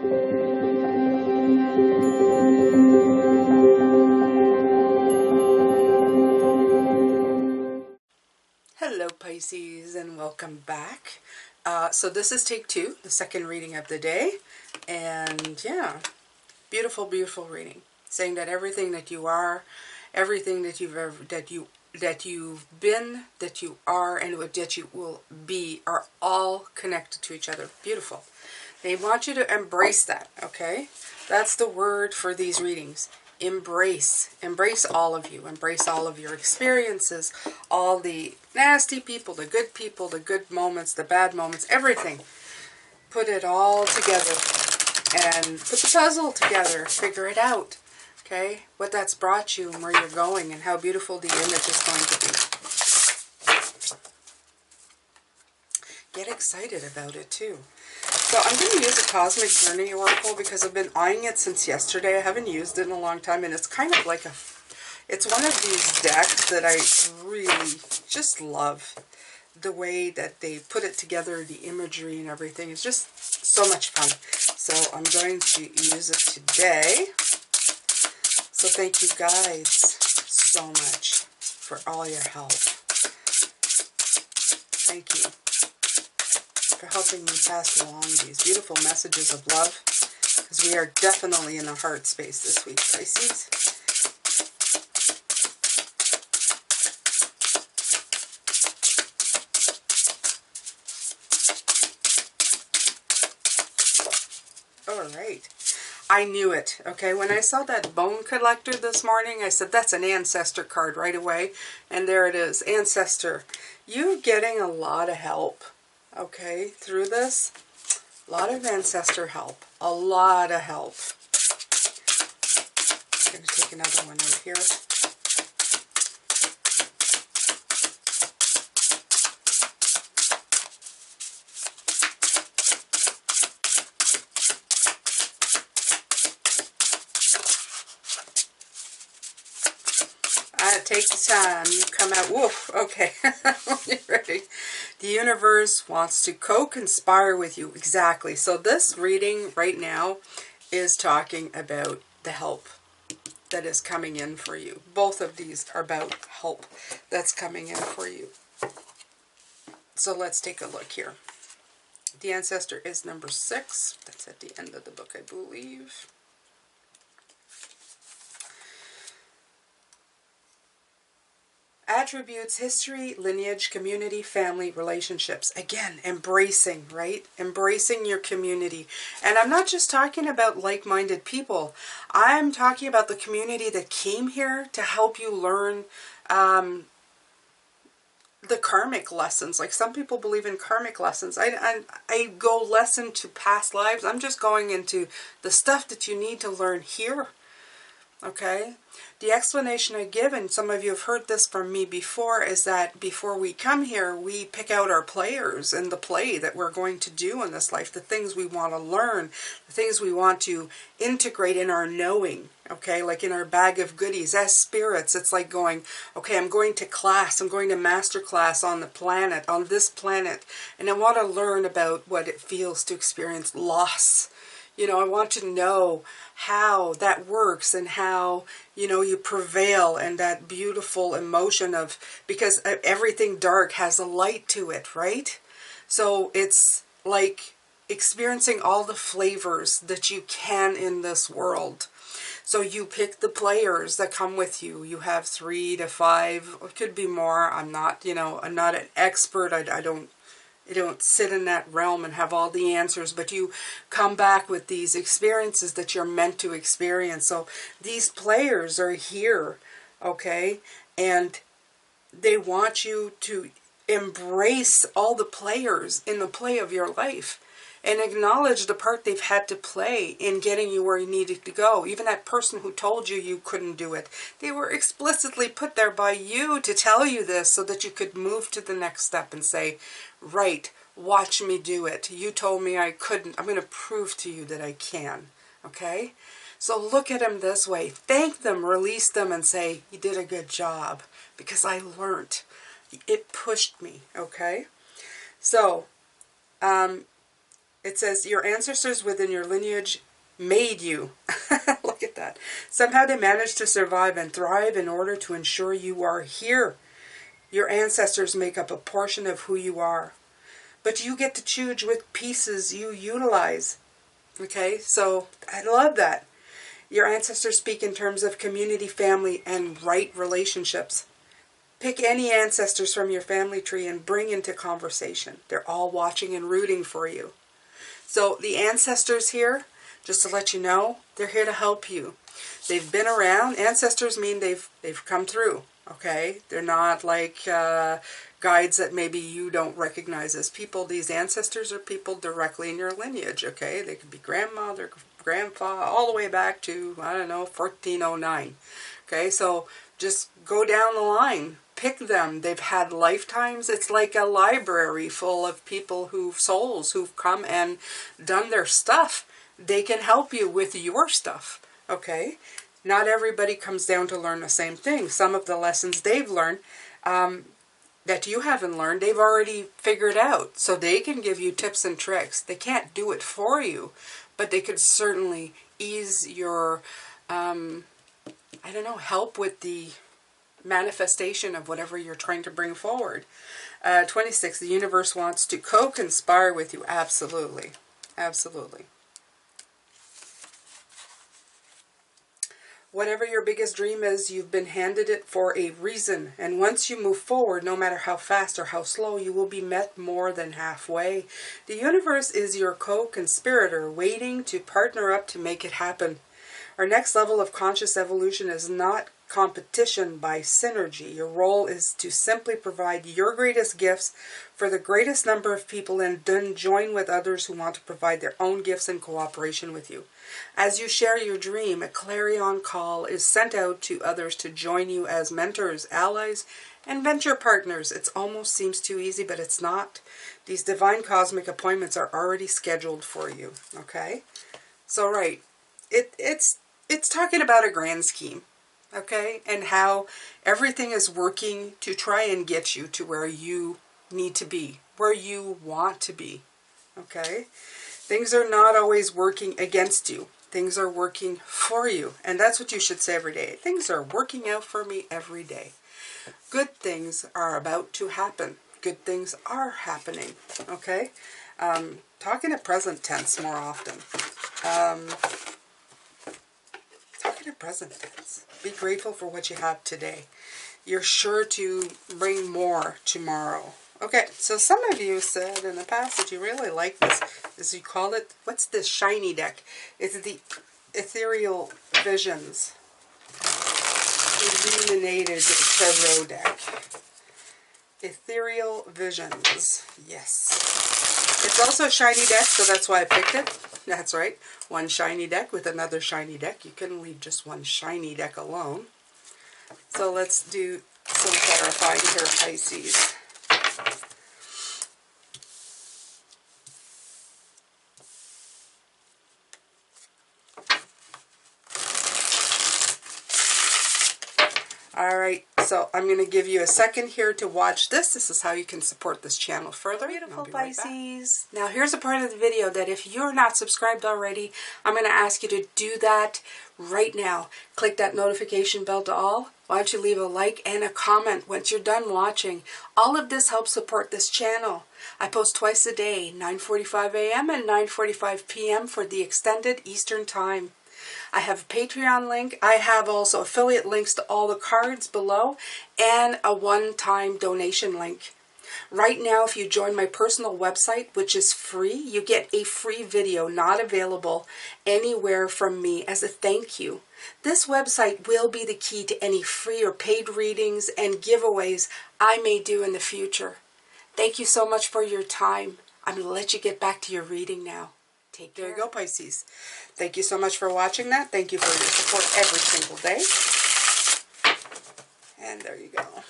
Hello Pisces, and welcome back. So this is take 2, the second reading of the day, and yeah, beautiful, beautiful reading, saying that everything that you are, everything that you've ever, that you've been, that you are, and that you will be are all connected to each other. Beautiful. They want you to embrace that. Okay, that's the word for these readings. Embrace. Embrace all of you. Embrace all of your experiences, all the nasty people, the good moments, the bad moments, everything. Put it all together and put the puzzle together. Figure it out. Okay? What that's brought you and where you're going and how beautiful the image is going to be. Get excited about it too. So I'm going to use a Cosmic Journey Oracle because I've been eyeing it since yesterday. I haven't used it in a long time, and it's kind of like it's one of these decks that I really just love. The way that they put it together, the imagery and everything is just so much fun. So I'm going to use it today. So thank you guys so much for all your help. Thank you for helping me pass along these beautiful messages of love, because we are definitely in a heart space this week, Pisces. All right. I knew it, okay? When I saw that bone collector this morning, I said, that's an Ancestor card right away. And there it is, Ancestor. You're getting a lot of help, okay, through this. A lot of Ancestor help. A lot of help. I'm going to take another one out here. Take the time. You come out. Woof. Okay. You're ready. The universe wants to co-conspire with you. Exactly. So this reading right now is talking about the help that is coming in for you. Both of these are about help that's coming in for you. So let's take a look here. The Ancestor is number 6. That's at the end of the book, I believe. Attributes, history, lineage, community, family, relationships. Again, embracing, right? Embracing your community. And I'm not just talking about like-minded people. I'm talking about the community that came here to help you learn the karmic lessons. Like some people believe in karmic lessons. I go less into past lives. I'm just going into the stuff that you need to learn here. Okay? The explanation I give, and some of you have heard this from me before, is that before we come here, we pick out our players and the play that we're going to do in this life, the things we want to learn, the things we want to integrate in our knowing, okay, like in our bag of goodies. As spirits, it's like going, okay, I'm going to class, I'm going to master class on the planet, on this planet, and I want to learn about what it feels to experience loss. You know, I want to know how that works and how, you know, you prevail, and that beautiful emotion of, because everything dark has a light to it, right? So it's like experiencing all the flavors that you can in this world. So you pick the players that come with you. You have 3 to 5, it could be more. I'm not, you know, I'm not an expert. I don't sit in that realm and have all the answers, but you come back with these experiences that you're meant to experience. So these players are here, okay, and they want you to embrace all the players in the play of your life and acknowledge the part they've had to play in getting you where you needed to go. Even that person who told you you couldn't do it, they were explicitly put there by you to tell you this so that you could move to the next step and say, right, watch me do it. You told me I couldn't. I'm going to prove to you that I can. Okay? So look at them this way. Thank them, release them, and say, you did a good job because I learned. It pushed me. Okay? So, It says, your ancestors within your lineage made you. Look at that. Somehow they managed to survive and thrive in order to ensure you are here. Your ancestors make up a portion of who you are. But you get to choose which pieces you utilize. Okay, so I love that. Your ancestors speak in terms of community, family, and right relationships. Pick any ancestors from your family tree and bring into conversation. They're all watching and rooting for you. So the ancestors here, just to let you know, they're here to help you. They've been around. Ancestors mean they've come through. Okay, they're not like guides that maybe you don't recognize as people. These ancestors are people directly in your lineage. Okay, they could be grandmother, grandpa, all the way back to, I don't know, 1409. Okay, so just go down the line. Pick them. They've had lifetimes. It's like a library full of people souls who've come and done their stuff. They can help you with your stuff. Okay? Not everybody comes down to learn the same thing. Some of the lessons they've learned that you haven't learned, they've already figured out. So they can give you tips and tricks. They can't do it for you, but they could certainly ease your, I don't know, help with the manifestation of whatever you're trying to bring forward. 26, the universe wants to co-conspire with you. Absolutely. Absolutely. Whatever your biggest dream is, you've been handed it for a reason. And once you move forward, no matter how fast or how slow, you will be met more than halfway. The universe is your co-conspirator, waiting to partner up to make it happen. Our next level of conscious evolution is not competition by synergy. Your role is to simply provide your greatest gifts for the greatest number of people and then join with others who want to provide their own gifts in cooperation with you. As you share your dream, a clarion call is sent out to others to join you as mentors, allies, and venture partners. It almost seems too easy, but it's not. These divine cosmic appointments are already scheduled for you. Okay? So, right. It's talking about a grand scheme. Okay? And how everything is working to try and get you to where you need to be, where you want to be. Okay? Things are not always working against you. Things are working for you. And that's what you should say every day. Things are working out for me every day. Good things are about to happen. Good things are happening. Okay? Talking in present tense more often. Talking in present tense. Be grateful for what you have today. You're sure to bring more tomorrow. Okay, so some of you said in the past that you really like this. As you call it, what's this shiny deck? It's the Ethereal Visions Illuminated Tarot deck. Ethereal Visions. Yes. It's also a shiny deck, so that's why I picked it. That's right. One shiny deck with another shiny deck. You couldn't leave just one shiny deck alone. So let's do some clarifying here, Pisces. Alright, so I'm going to give you a second here to watch this. This is how you can support this channel further. Beautiful Pisces. Now here's a part of the video that if you're not subscribed already, I'm going to ask you to do that right now. Click that notification bell to all. Why don't you leave a like and a comment once you're done watching. All of this helps support this channel. I post twice a day, 9:45 a.m. and 9:45 p.m. for the extended Eastern Time. I have a Patreon link. I have also affiliate links to all the cards below and a one-time donation link. Right now, if you join my personal website, which is free, you get a free video not available anywhere from me as a thank you. This website will be the key to any free or paid readings and giveaways I may do in the future. Thank you so much for your time. I'm going to let you get back to your reading now. Take care. There you go, Pisces. Thank you so much for watching that. Thank you for your support every single day. And there you go.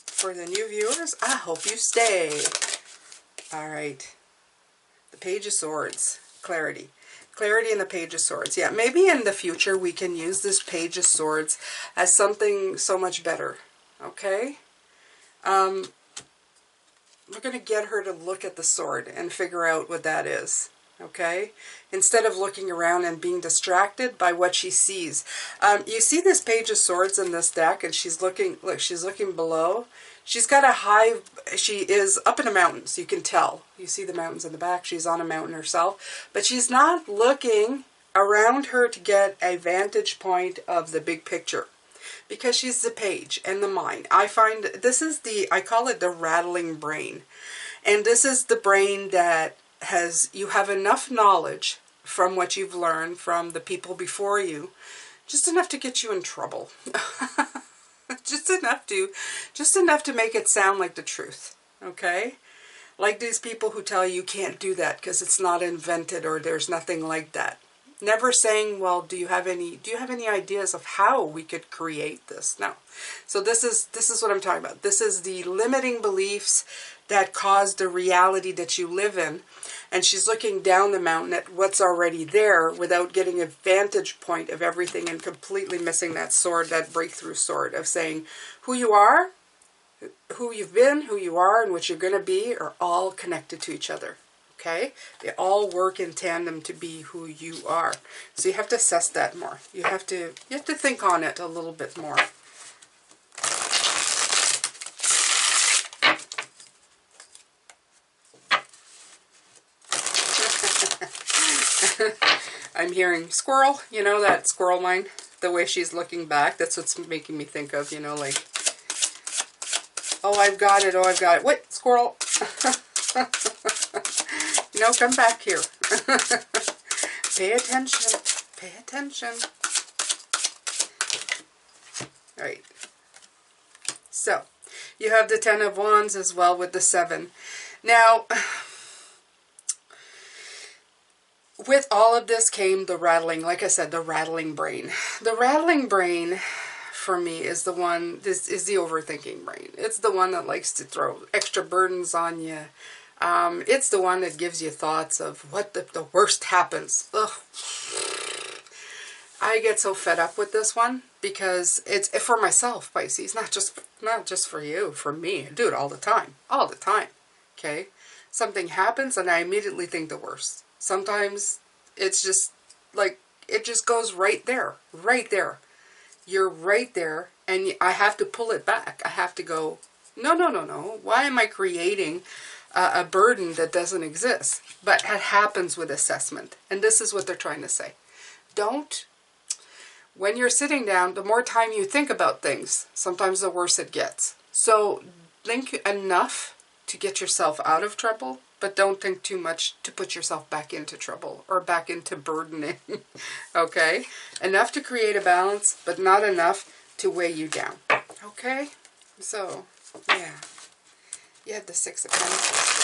For the new viewers, I hope you stay. All right. The Page of Swords. Clarity. Clarity in the Page of Swords. Yeah, maybe in the future we can use this Page of Swords as something so much better. Okay? get her to look at the sword and figure out what that is. Okay, instead of looking around and being distracted by what she sees. You see this Page of Swords in this deck, and she's looking. Look, she's looking below. She's got a high. She is up in the mountains. You can tell. You see the mountains in the back. She's on a mountain herself, but she's not looking around her to get a vantage point of the big picture, because she's the page and the mind. I find this is I call it the rattling brain, and this is the brain that you have enough knowledge from what you've learned from the people before you, just enough to get you in trouble. just enough to make it sound like the truth. Okay? Like these people who tell you can't do that because it's not invented or there's nothing like that. Never saying, well, do you have any ideas of how we could create this? No. So this is what I'm talking about. This is the limiting beliefs that cause the reality that you live in. And she's looking down the mountain at what's already there without getting a vantage point of everything, and completely missing that sword, that breakthrough sword of saying who you are, who you've been, who you are, and what you're going to be are all connected to each other. Okay? They all work in tandem to be who you are. So you have to assess that more. You have to think on it a little bit more. I'm hearing squirrel, you know, that squirrel line, the way she's looking back, that's what's making me think of, you know, like, oh, I've got it, wait, squirrel, you know, come back here, pay attention, all right, so, you have the Ten of Wands as well with the 7, now, with all of this came the rattling, like I said, the rattling brain. The rattling brain, for me, is the one, this is the overthinking brain. It's the one that likes to throw extra burdens on you. It's the one that gives you thoughts of what the worst happens. Ugh. I get so fed up with this one because it's for myself, Pisces, not just for you, for me. I do it all the time, okay? Something happens and I immediately think the worst. Sometimes it's just like, it just goes right there. You're right there, and I have to pull it back. I have to go, no. Why am I creating a burden that doesn't exist? But it happens with assessment, and this is what they're trying to say. When you're sitting down, the more time you think about things, sometimes the worse it gets. So think enough to get yourself out of trouble, but don't think too much to put yourself back into trouble or back into burdening, okay? Enough to create a balance, but not enough to weigh you down, okay? So, yeah. You have the 6 of Pentacles.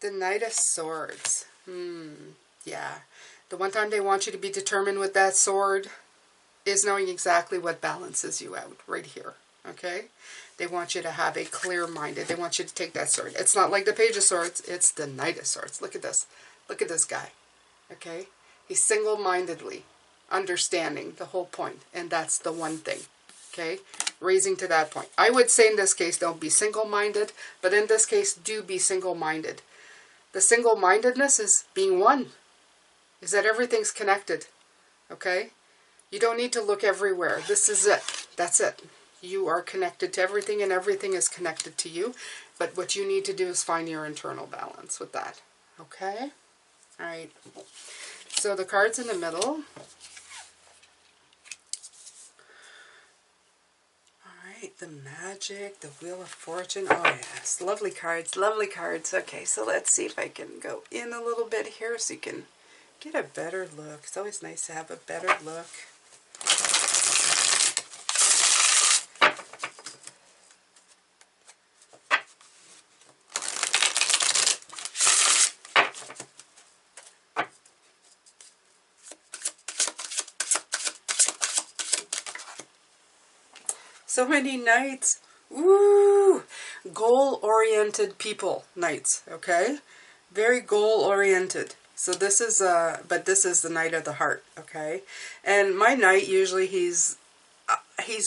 The Knight of Swords. Yeah. The one time they want you to be determined with that sword is knowing exactly what balances you out right here. Okay? They want you to have a clear-minded. They want you to take that sword. It's not like the Page of Swords. It's the Knight of Swords. Look at this. Look at this guy. Okay? He's single-mindedly understanding the whole point. And that's the one thing. Okay? Raising to that point. I would say in this case, don't be single-minded. But in this case, do be single-minded. The single-mindedness is being one. Is that everything's connected. Okay? You don't need to look everywhere. This is it. That's it. You are connected to everything and everything is connected to you. But what you need to do is find your internal balance with that. Okay? Alright. So the cards in the middle. The Magic, the Wheel of Fortune. Oh yes, lovely cards, lovely cards. Okay, so let's see if I can go in a little bit here so you can get a better look. It's always nice to have a better look. So many knights. Ooh! goal-oriented people nights, okay? Very goal-oriented. So this is, but this is the Knight of the Heart, okay? And my Knight, usually he's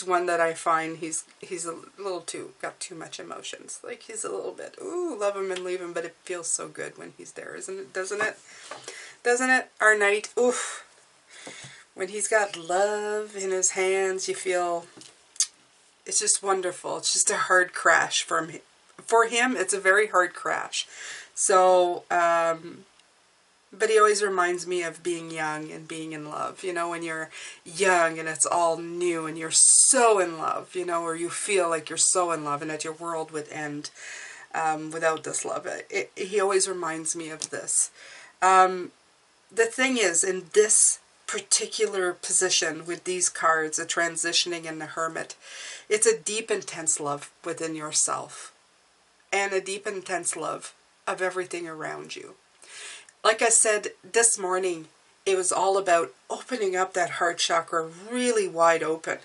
one that I find he's a little got too much emotions. Like he's a little bit, ooh, love him and leave him, but it feels so good when he's there, isn't it? Doesn't it? Doesn't it? Our Knight, oof. When he's got love in his hands, you feel, it's just wonderful. It's just a hard crash for him, it's a very hard crash. So, but he always reminds me of being young and being in love. You know, when you're young and it's all new and you're so in love, you know, or you feel like you're so in love and that your world would end without this love. He always reminds me of this. The thing is, in this particular position with these cards, the transitioning and the Hermit, it's a deep, intense love within yourself and a deep, intense love of everything around you. Like I said this morning, it was all about opening up that heart chakra really wide open.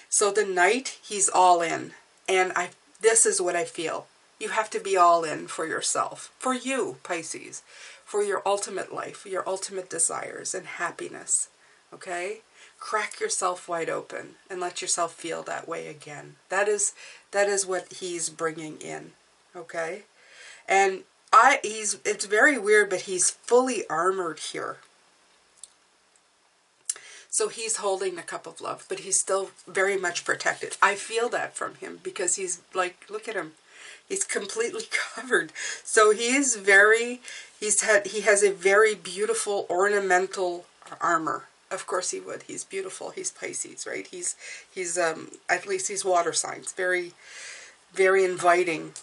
So the Knight, he's all in. And this is what I feel. You have to be all in for yourself. For you, Pisces. For your ultimate life, your ultimate desires and happiness. Okay? Crack yourself wide open and let yourself feel that way again. That is what he's bringing in. Okay? And it's very weird, but he's fully armored here. So he's holding the cup of love, but he's still very much protected. I feel that from him because he's like, look at him. He's completely covered. So he has a very beautiful ornamental armor. Of course he would. He's beautiful. He's Pisces, right? He's at least he's water signs. Very, very inviting.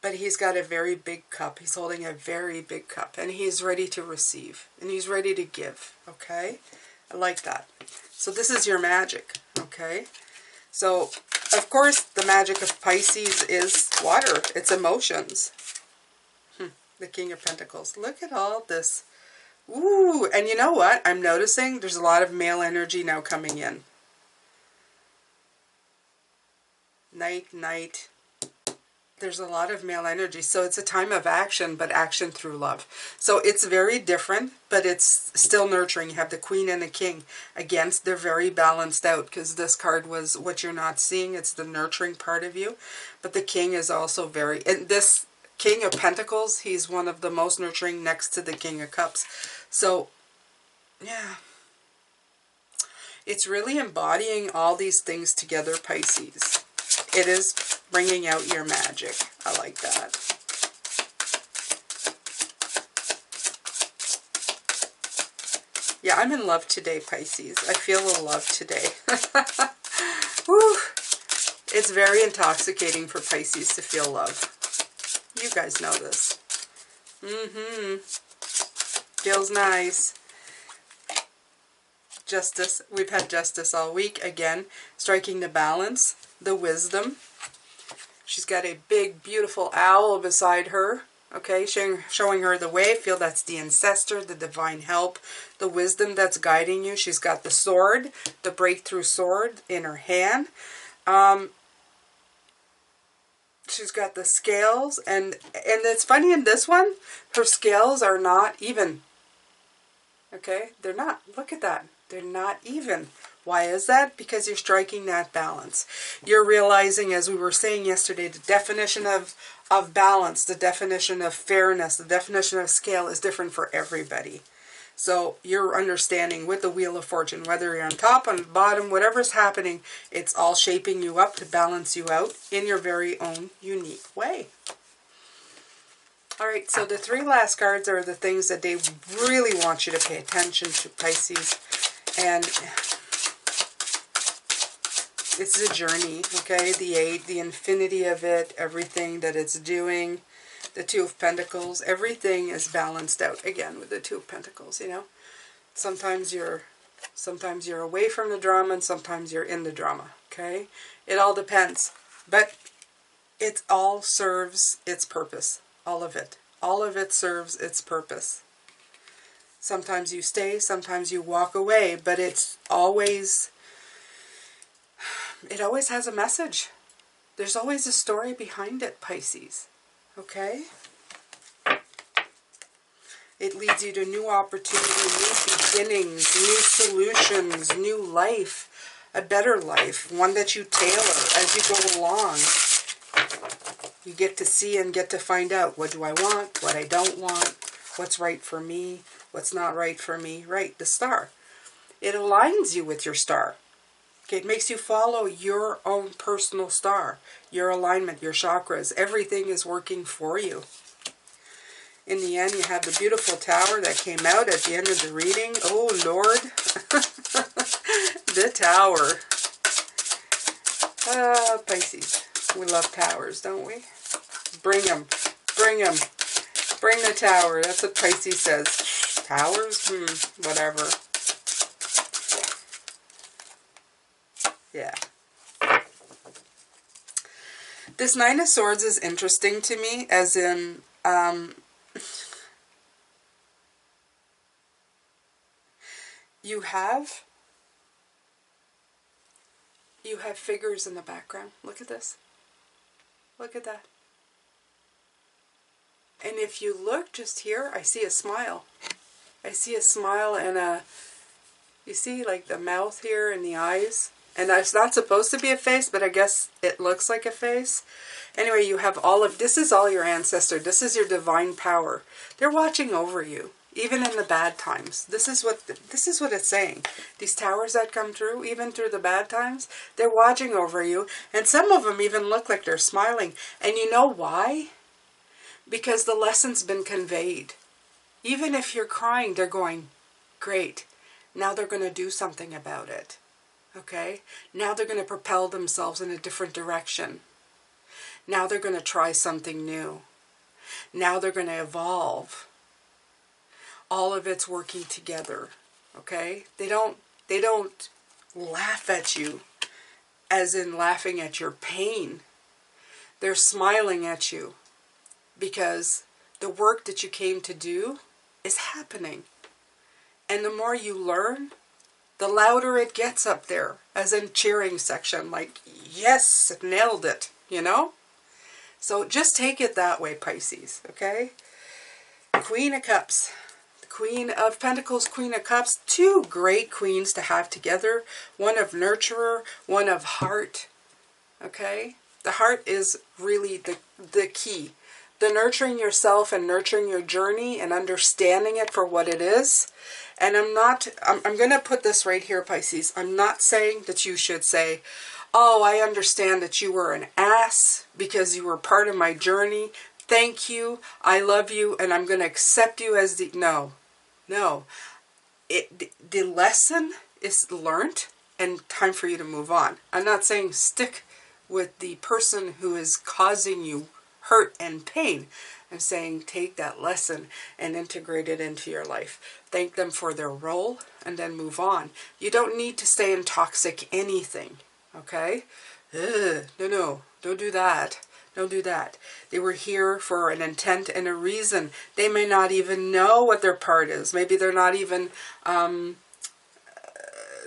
But he's got a very big cup. He's holding a very big cup. And he's ready to receive. And he's ready to give. Okay? I like that. So this is your magic. Okay? So, of course, the magic of Pisces is water. It's emotions. The King of Pentacles. Look at all this. Ooh, and you know what? I'm noticing there's a lot of male energy now coming in. Night. There's a lot of male energy. So it's a time of action, but action through love. So it's very different, but it's still nurturing. You have the Queen and the King. Again, they're very balanced out because this card was what you're not seeing. It's the nurturing part of you. But the King is also very... And this King of Pentacles, he's one of the most nurturing next to the King of Cups. So, yeah. It's really embodying all these things together, Pisces. It is bringing out your magic. I like that. Yeah, I'm in love today, Pisces. I feel a love today. Woo! It's very intoxicating for Pisces to feel love. You guys know this. Feels nice. Justice. We've had Justice all week. Again, striking the balance. The Wisdom. She's got a big, beautiful owl beside her. Okay, showing her the way. Feel that's the Ancestor, the divine help, the wisdom that's guiding you. She's got the sword, the breakthrough sword in her hand. She's got the scales, and it's funny in this one, her scales are not even. Okay, they're not. Look at that. They're not even. Why is that? Because you're striking that balance. You're realizing, as we were saying yesterday, the definition of balance, the definition of fairness, the definition of scale is different for everybody. So you're understanding with the Wheel of Fortune, whether you're on top, on the bottom, whatever's happening, it's all shaping you up to balance you out in your very own unique way. All right, so the three last cards are the things that they really want you to pay attention to, Pisces. And it's a journey, okay? The 8, the infinity of it, everything that it's doing. The Two of Pentacles, everything is balanced out again with the Two of Pentacles, you know? Sometimes you're away from the drama and sometimes you're in the drama, okay? It all depends. But it all serves its purpose. All of it. All of it serves its purpose. Sometimes you stay, sometimes you walk away, but it always has a message. There's always a story behind it, Pisces. Okay? It leads you to new opportunity, new beginnings, new solutions, new life, a better life, one that you tailor as you go along. You get to see and get to find out, what do I want, what I don't want, what's right for me, what's not right for me. Right, the star. It aligns you with your star. Okay, it makes you follow your own personal star, your alignment, your chakras. Everything is working for you. In the end, you have the beautiful tower that came out at the end of the reading. Oh, Lord. The tower. Pisces. We love towers, don't we? Bring them. Bring them. Bring the tower. That's what Pisces says. Towers? Whatever. Yeah. This Nine of Swords is interesting to me, as in... You have figures in the background. Look at this. Look at that. And if you look just here, I see a smile. I see a smile and a, you see like the mouth here and the eyes. And it's not supposed to be a face, but I guess it looks like a face. Anyway, you have all of, this is all your ancestor. This is your divine power. They're watching over you. Even in the bad times. This is what it's saying. These towers that come through, even through the bad times, they're watching over you. And some of them even look like they're smiling. And you know why? Because the lesson's been conveyed. Even if you're crying, they're going, great. Now they're going to do something about it. Okay? Now they're going to propel themselves in a different direction. Now they're going to try something new. Now they're going to evolve. All of it's working together, okay? They don't laugh at you as in laughing at your pain. They're smiling at you because the work that you came to do is happening. And the more you learn, the louder it gets up there, as in cheering section, like, yes, nailed it, you know? So just take it that way, Pisces, okay? Queen of Cups. Queen of Pentacles, Queen of Cups, two great queens to have together. One of nurturer, one of heart. Okay? The heart is really the key. The nurturing yourself and nurturing your journey and understanding it for what it is. And I'm going to put this right here, Pisces. I'm not saying that you should say, oh, I understand that you were an ass because you were part of my journey. Thank you. I love you. And I'm going to accept you as the... No. No, the lesson is learned and time for you to move on. I'm not saying stick with the person who is causing you hurt and pain. I'm saying take that lesson and integrate it into your life. Thank them for their role and then move on. You don't need to stay in toxic anything, okay? No, don't do that. Don't do that. They were here for an intent and a reason. They may not even know what their part is. Maybe they're not even,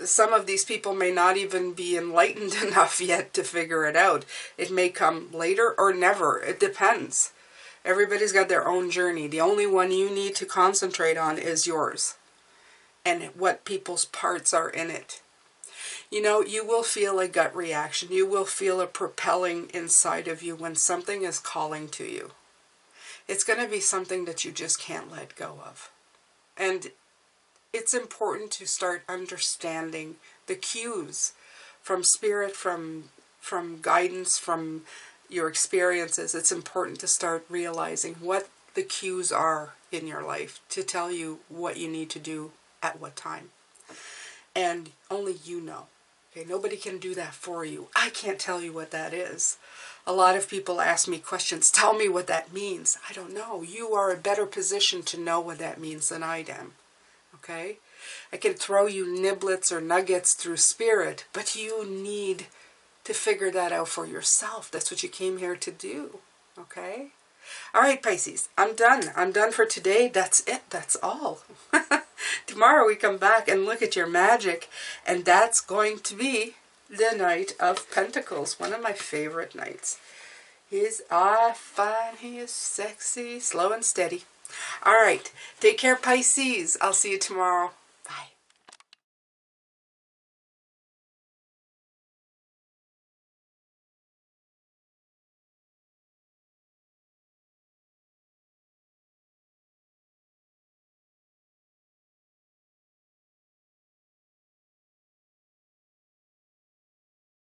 some of these people may not even be enlightened enough yet to figure it out. It may come later or never. It depends. Everybody's got their own journey. The only one you need to concentrate on is yours and what people's parts are in it. You know, you will feel a gut reaction. You will feel a propelling inside of you when something is calling to you. It's going to be something that you just can't let go of. And it's important to start understanding the cues from spirit, from guidance, from your experiences. It's important to start realizing what the cues are in your life to tell you what you need to do at what time. And only you know. Okay, nobody can do that for you. I can't tell you what that is. A lot of people ask me questions. Tell me what that means. I don't know. You are in a better position to know what that means than I am. Okay? I can throw you niblets or nuggets through spirit, but you need to figure that out for yourself. That's what you came here to do. Okay? All right, Pisces. I'm done. I'm done for today. That's it. That's all. Tomorrow we come back and look at your magic, and that's going to be the Knight of Pentacles, one of my favorite knights. I find he is sexy, slow and steady. All right, take care, Pisces. I'll see you tomorrow.